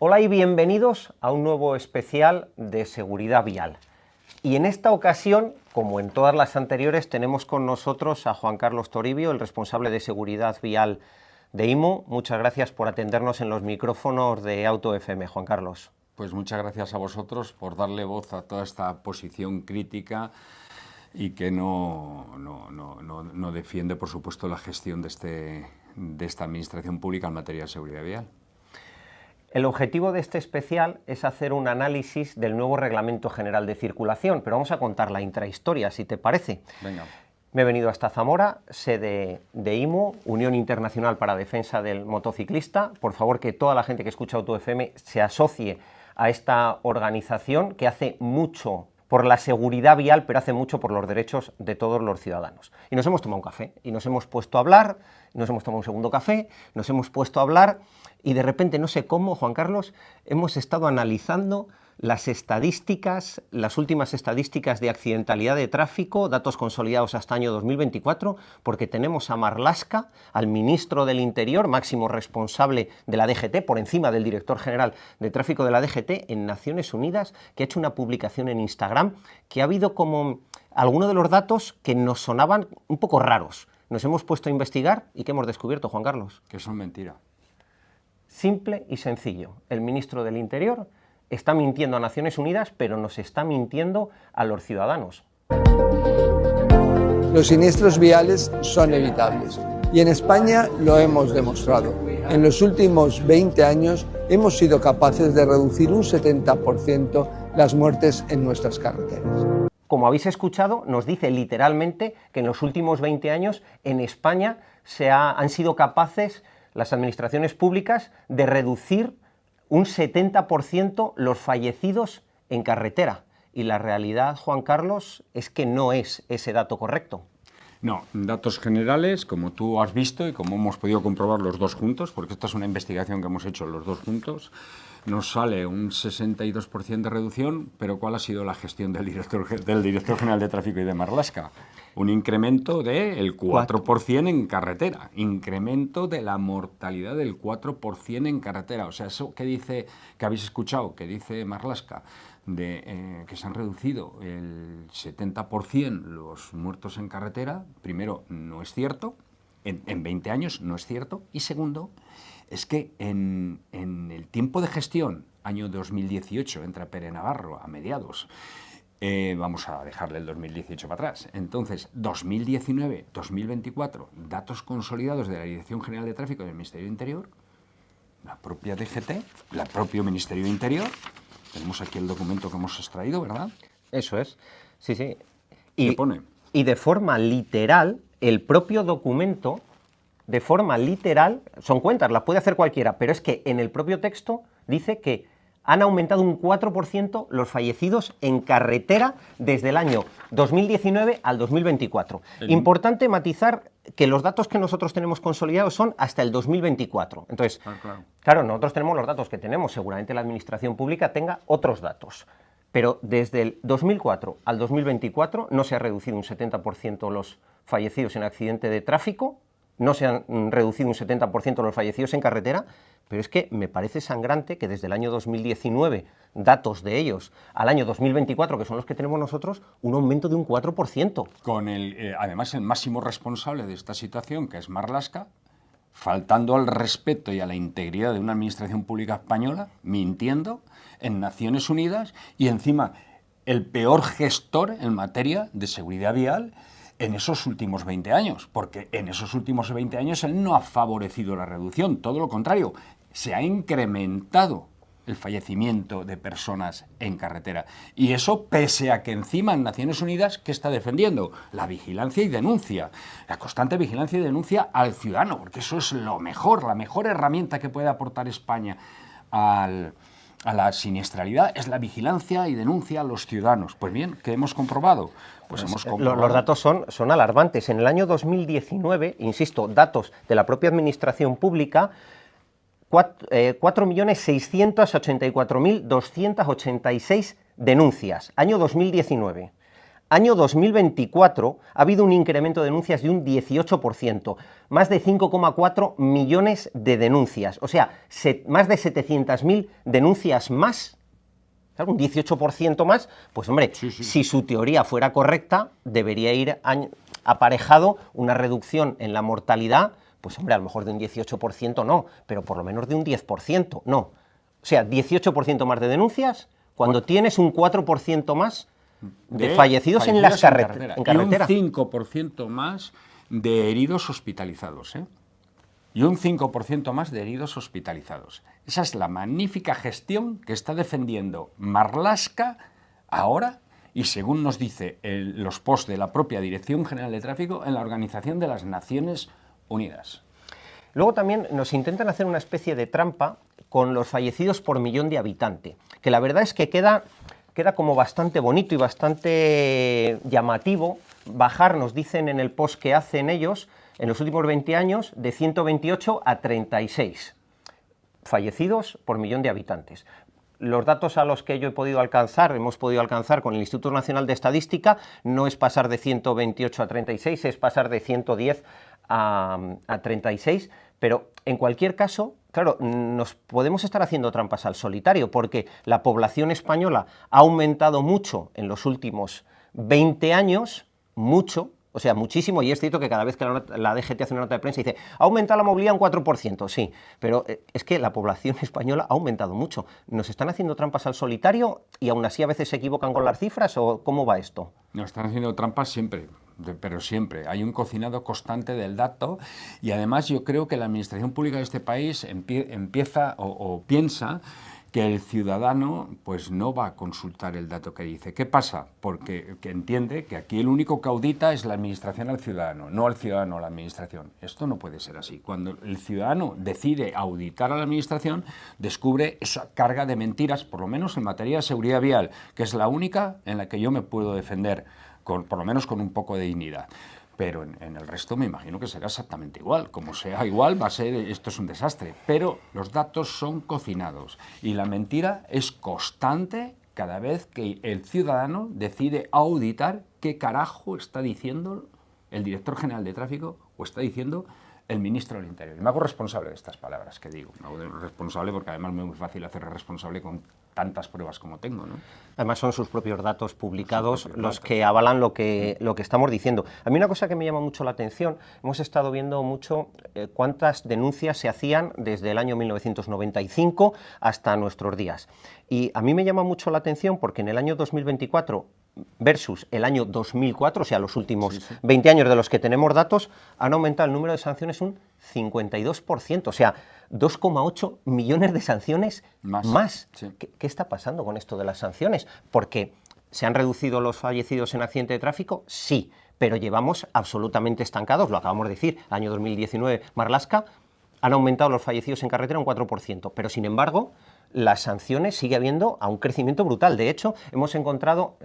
Hola y bienvenidos a un nuevo especial de seguridad vial. Y en esta ocasión, como en todas las anteriores, tenemos con nosotros a Juan Carlos Toribio, el responsable de seguridad vial de IMO. Muchas gracias por atendernos en los micrófonos de Auto FM, Juan Carlos. Pues muchas gracias a vosotros por darle voz a toda esta posición crítica y que no defiende, por supuesto, la gestión de esta administración pública en materia de seguridad vial. El objetivo de este especial es hacer un análisis del nuevo Reglamento General de Circulación, pero vamos a contar la intrahistoria, si te parece. Venga. Me he venido hasta Zamora, sede de IMO, Unión Internacional para Defensa del Motociclista. Por favor, que toda la gente que escucha Auto FM se asocie a esta organización que hace mucho por la seguridad vial, pero hace mucho por los derechos de todos los ciudadanos. Y nos hemos tomado un café, y nos hemos puesto a hablar, nos hemos tomado un segundo café, nos hemos puesto a hablar, y de repente, no sé cómo, Juan Carlos, hemos estado analizando las estadísticas, las últimas estadísticas de accidentalidad de tráfico, datos consolidados hasta año 2024, porque tenemos a Marlaska, al ministro del Interior, máximo responsable de la DGT, por encima del director general de tráfico de la DGT, en Naciones Unidas, que ha hecho una publicación en Instagram, que ha habido como algunos de los datos que nos sonaban un poco raros. Nos hemos puesto a investigar y ¿qué hemos descubierto, Juan Carlos? Que son mentiras. Simple y sencillo. El ministro del Interior está mintiendo a Naciones Unidas, pero nos está mintiendo a los ciudadanos. Los siniestros viales son evitables y en España lo hemos demostrado. En los últimos 20 años hemos sido capaces de reducir un 70% las muertes en nuestras carreteras. Como habéis escuchado, nos dice literalmente que en los últimos 20 años en España han sido capaces las administraciones públicas de reducir un 70% los fallecidos en carretera. Y la realidad, Juan Carlos, es que no es ese dato correcto. No, datos generales, como tú has visto y como hemos podido comprobar los dos juntos, porque esta es una investigación que hemos hecho los dos juntos, nos sale un 62% de reducción, pero ¿cuál ha sido la gestión del director general de tráfico y de Marlaska? Un incremento del 4% en carretera, incremento de la mortalidad del 4% en carretera. O sea, eso que dice, que habéis escuchado, que dice Marlaska, que se han reducido el 70% los muertos en carretera, primero, no es cierto, en 20 años no es cierto, y segundo, es que en el tiempo de gestión, año 2018, entra Pere Navarro a mediados, vamos a dejarle el 2018 para atrás. Entonces, 2019, 2024, datos consolidados de la Dirección General de Tráfico del Ministerio de Interior, la propia DGT, el propio Ministerio de Interior. Tenemos aquí el documento que hemos extraído, ¿verdad? Eso es, sí, sí. ¿Qué pone? Y de forma literal, el propio documento, de forma literal, son cuentas, las puede hacer cualquiera, pero es que en el propio texto dice que han aumentado un 4% los fallecidos en carretera desde el año 2019 al 2024. Importante matizar que los datos que nosotros tenemos consolidados son hasta el 2024. Entonces, claro, nosotros tenemos los datos que tenemos, seguramente la administración pública tenga otros datos, pero desde el 2004 al 2024 no se ha reducido un 70% los fallecidos en accidente de tráfico, no se han reducido un 70% los fallecidos en carretera, pero es que me parece sangrante que desde el año 2019, datos de ellos, al año 2024, que son los que tenemos nosotros, un aumento de un 4%. Con además el máximo responsable de esta situación, que es Marlaska, faltando al respeto y a la integridad de una administración pública española, mintiendo en Naciones Unidas, y encima el peor gestor en materia de seguridad vial en esos últimos 20 años, porque en esos últimos 20 años él no ha favorecido la reducción, todo lo contrario, se ha incrementado el fallecimiento de personas en carretera. Y eso pese a que encima en Naciones Unidas, ¿qué está defendiendo? La vigilancia y denuncia, la constante vigilancia y denuncia al ciudadano, porque eso es lo mejor, la mejor herramienta que puede aportar España a la siniestralidad es la vigilancia y denuncia a los ciudadanos. Pues bien, ¿qué hemos comprobado? Pues hemos comprobado. Los datos son alarmantes. En el año 2019, insisto, datos de la propia administración pública, 4.684.286 denuncias, año 2019. año 2024 ha habido un incremento de denuncias de un 18%, más de 5,4 millones de denuncias, o sea, más de 700.000 denuncias más. Claro, un 18% más, pues hombre, sí. Si su teoría fuera correcta, debería ir aparejado una reducción en la mortalidad, pues hombre, a lo mejor de un 18% no, pero por lo menos de un 10%, no. O sea, 18% más de denuncias cuando tienes un 4% más de fallecidos en las carreteras. Y un 5% más de heridos hospitalizados, ¿eh? Y un 5% más de heridos hospitalizados. Esa es la magnífica gestión que está defendiendo Marlaska ahora y, según nos dice los posts de la propia Dirección General de Tráfico, en la Organización de las Naciones Unidas. Luego también nos intentan hacer una especie de trampa con los fallecidos por millón de habitante, que la verdad es que queda como bastante bonito y bastante llamativo bajar, nos dicen en el post que hacen ellos, en los últimos 20 años, de 128 a 36 fallecidos por millón de habitantes. Los datos a los que hemos podido alcanzar con el Instituto Nacional de Estadística, no es pasar de 128 a 36, es pasar de 110 a 36, pero en cualquier caso, claro, nos podemos estar haciendo trampas al solitario, porque la población española ha aumentado mucho en los últimos 20 años, mucho, o sea, muchísimo, y es cierto que cada vez que la DGT hace una nota de prensa dice ha aumentado la movilidad un 4%, sí, pero es que la población española ha aumentado mucho. ¿Nos están haciendo trampas al solitario y aún así a veces se equivocan con las cifras o cómo va esto? Nos están haciendo trampas siempre, pero siempre. Hay un cocinado constante del dato y además yo creo que la administración pública de este país empieza o piensa que el ciudadano pues no va a consultar el dato que dice. ¿Qué pasa? Porque entiende que aquí el único que audita es la administración al ciudadano, no al ciudadano a la administración. Esto no puede ser así. Cuando el ciudadano decide auditar a la administración, descubre esa carga de mentiras, por lo menos en materia de seguridad vial, que es la única en la que yo me puedo defender, por lo menos con un poco de dignidad. Pero en el resto me imagino que será exactamente igual. Como sea igual, esto es un desastre. Pero los datos son cocinados y la mentira es constante cada vez que el ciudadano decide auditar qué carajo está diciendo el director general de tráfico o está diciendo el ministro del Interior. Y me hago responsable de estas palabras que digo. Me hago responsable porque además me es muy fácil hacer responsable con tantas pruebas como tengo, ¿no? Además son sus propios datos publicados los que avalan lo que estamos diciendo. A mí una cosa que me llama mucho la atención, hemos estado viendo mucho cuántas denuncias se hacían desde el año 1995 hasta nuestros días. Y a mí me llama mucho la atención porque en el año 2024 versus el año 2004, o sea, los últimos 20 años de los que tenemos datos, han aumentado el número de sanciones un 52%, o sea, 2,8 millones de sanciones más. Sí. ¿Qué está pasando con esto de las sanciones? Porque ¿se han reducido los fallecidos en accidente de tráfico? Sí, pero llevamos absolutamente estancados, lo acabamos de decir, año 2019, Marlaska, han aumentado los fallecidos en carretera un 4%, pero sin embargo, las sanciones sigue habiendo a un crecimiento brutal. De hecho, hemos encontrado,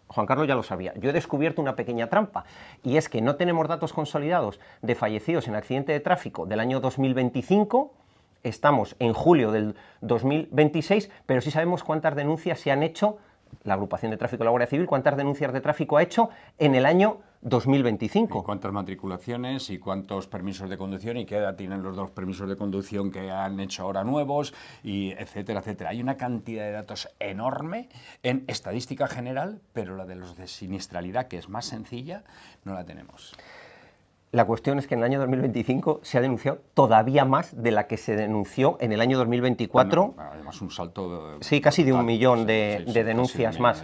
Juan Carlos ya lo sabía, yo he descubierto una pequeña trampa, y es que no tenemos datos consolidados de fallecidos en accidente de tráfico del año 2025, estamos en julio del 2026, pero sí sabemos cuántas denuncias se han hecho, la agrupación de tráfico de la Guardia Civil, cuántas denuncias de tráfico ha hecho en el año 2025. ¿Y cuántas matriculaciones y cuántos permisos de conducción y qué edad tienen los dos permisos de conducción que han hecho ahora nuevos, y etcétera, etcétera? Hay una cantidad de datos enorme en estadística general, pero la de los de siniestralidad, que es más sencilla, no la tenemos. La cuestión es que en el año 2025 se ha denunciado todavía más de la que se denunció en el año 2024. Bueno, además un salto... Sí, casi de 1 millón de denuncias más.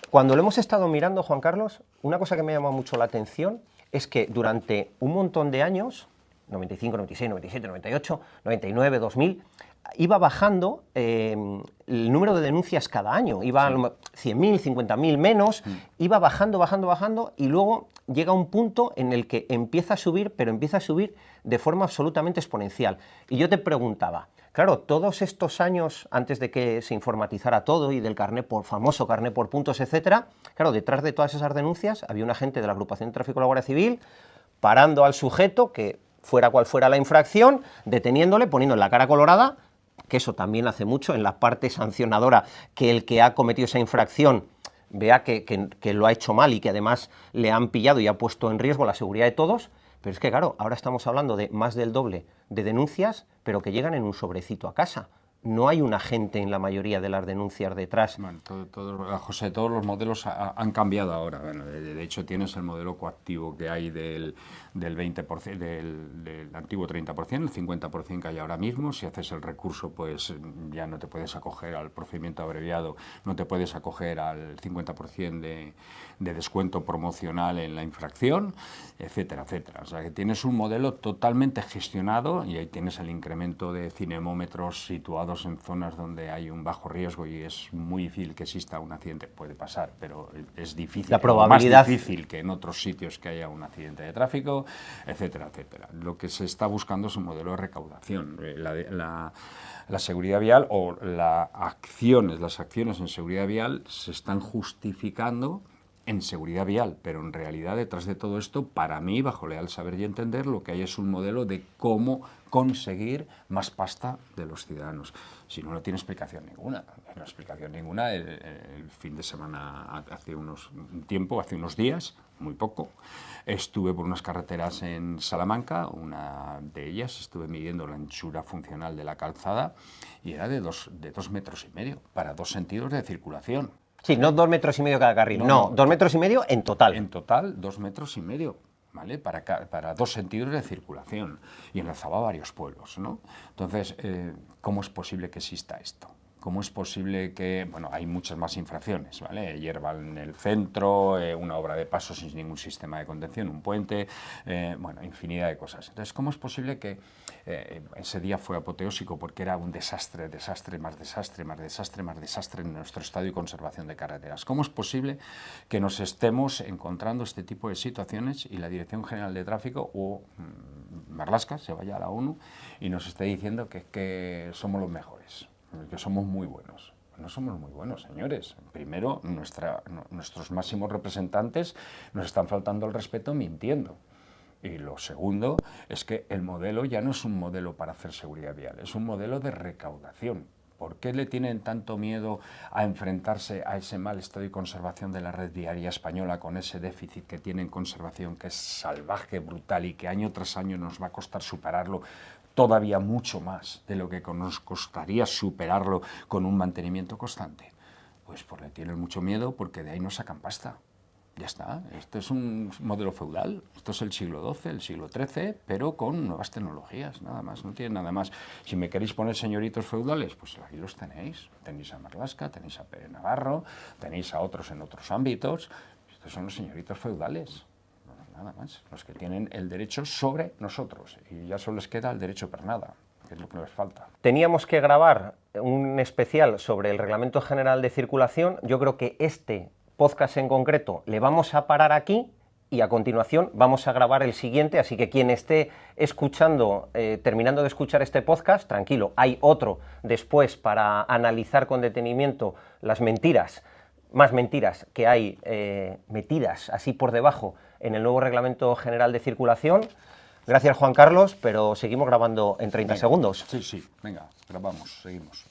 Cuando lo hemos estado mirando, Juan Carlos, una cosa que me llama mucho la atención es que durante un montón de años, 95, 96, 97, 98, 99, 2000, iba bajando el número de denuncias cada año, iba 100.000, 50.000 menos, iba bajando, y luego llega un punto en el que empieza a subir, pero empieza a subir de forma absolutamente exponencial. Y yo te preguntaba, claro, todos estos años antes de que se informatizara todo y del famoso carné por puntos, etcétera, claro, detrás de todas esas denuncias había un agente de la agrupación de tráfico de la Guardia Civil parando al sujeto, que fuera cual fuera la infracción, deteniéndole, poniendo la cara colorada, que eso también hace mucho en la parte sancionadora, que el que ha cometido esa infracción vea que lo ha hecho mal y que además le han pillado y ha puesto en riesgo la seguridad de todos. Pero es que, claro, ahora estamos hablando de más del doble de denuncias, pero que llegan en un sobrecito a casa. No hay un agente en la mayoría de las denuncias detrás. Bueno, José, todos los modelos han cambiado ahora. Bueno, de hecho, tienes el modelo coactivo que hay del 20%, del antiguo 30%, el 50% que hay ahora mismo. Si haces el recurso, pues ya no te puedes acoger al procedimiento abreviado, no te puedes acoger al 50% de descuento promocional en la infracción, etcétera, etcétera. O sea, que tienes un modelo totalmente gestionado y ahí tienes el incremento de cinemómetros situados en zonas donde hay un bajo riesgo y es muy difícil que exista un accidente. Puede pasar, pero es difícil. La probabilidad... más difícil que en otros sitios que haya un accidente de tráfico, etcétera, etcétera. Lo que se está buscando es un modelo de recaudación. La seguridad vial o las acciones en seguridad vial se están justificando en seguridad vial, pero en realidad detrás de todo esto, para mí, bajo leal saber y entender, lo que hay es un modelo de cómo conseguir más pasta de los ciudadanos. Si no, no tiene explicación ninguna. No explicación ninguna. El fin de semana, hace unos días, muy poco, estuve por unas carreteras en Salamanca, una de ellas estuve midiendo la anchura funcional de la calzada y era de 2,5 metros para 2 sentidos de circulación. Sí, no 2,5 metros cada carril, no, 2,5 metros en total. En total, 2,5 metros, ¿vale? Para 2 sentidos de circulación. Y enlazaba varios pueblos, ¿no? Entonces, ¿cómo es posible que exista esto? ¿Cómo es posible que, bueno, hay muchas más infracciones, ¿vale? Hierba en el centro, una obra de paso sin ningún sistema de contención, un puente, bueno, infinidad de cosas. Entonces, ¿cómo es posible que ese día fue apoteósico porque era un desastre, más desastre en nuestro estado y conservación de carreteras? ¿Cómo es posible que nos estemos encontrando este tipo de situaciones y la Dirección General de Tráfico o Marlaska se vaya a la ONU y nos esté diciendo que somos los mejores? Que somos muy buenos. No somos muy buenos, señores. Primero, nuestros máximos representantes nos están faltando el respeto mintiendo. Y lo segundo es que el modelo ya no es un modelo para hacer seguridad vial, es un modelo de recaudación. ¿Por qué le tienen tanto miedo a enfrentarse a ese mal estado y conservación de la red viaria española con ese déficit que tiene en conservación, que es salvaje, brutal y que año tras año nos va a costar superarlo todavía mucho más de lo que nos costaría superarlo con un mantenimiento constante? Pues le tienen mucho miedo porque de ahí no sacan pasta. Ya está, esto es un modelo feudal, esto es el siglo XII, el siglo XIII, pero con nuevas tecnologías, nada más, no tiene nada más. Si me queréis poner señoritos feudales, pues ahí los tenéis. Tenéis a Marlaska, tenéis a Pérez Navarro, tenéis a otros en otros ámbitos. Estos son los señoritos feudales. Nada más, los que tienen el derecho sobre nosotros y ya solo les queda el derecho pernada, que es lo que les falta. Teníamos que grabar un especial sobre el Reglamento General de Circulación. Yo creo que este podcast en concreto le vamos a parar aquí y a continuación vamos a grabar el siguiente, así que quien esté escuchando, terminando de escuchar este podcast, tranquilo, hay otro después para analizar con detenimiento las más mentiras que hay metidas así por debajo en el nuevo Reglamento General de Circulación. Gracias, Juan Carlos, pero seguimos grabando en 30 segundos. Sí, venga, grabamos, seguimos.